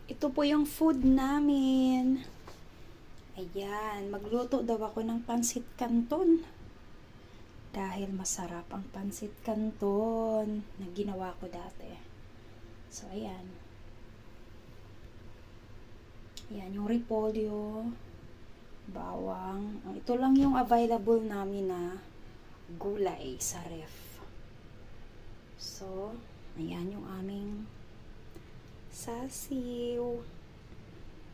Ito po yung food namin. Ayan, magluto daw ako ng pansit canton. Dahil masarap ang pansit canton na ginawa ko dati. So, ayan. Ayan, yung repolyo, bawang. Ito lang yung available namin na gulay sa ref. So, ayan yung aming sasiw.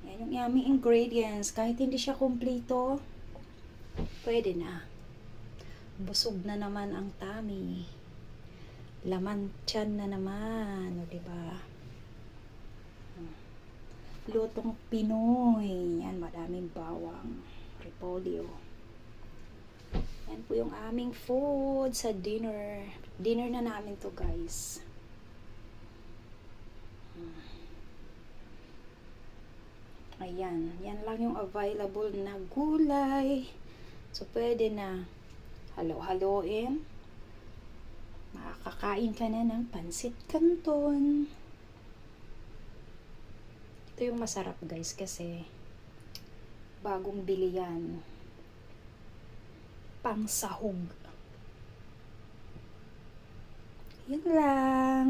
Ayan yung aming ingredients. Kahit hindi siya kumpleto, pwede na. Busog na naman ang tummy. Laman tiyan na naman. O, diba? Lutong Pinoy. Yan, maraming bawang. Repolyo. Yan po yung aming food sa dinner. Dinner na namin to, guys. Ayan. Yan lang yung available na gulay. So, pwede na halo-haloin. Makakain ka na ng pansit canton. Ito yung masarap, guys, kasi bagong bili yan. Pang sahog. Yan lang.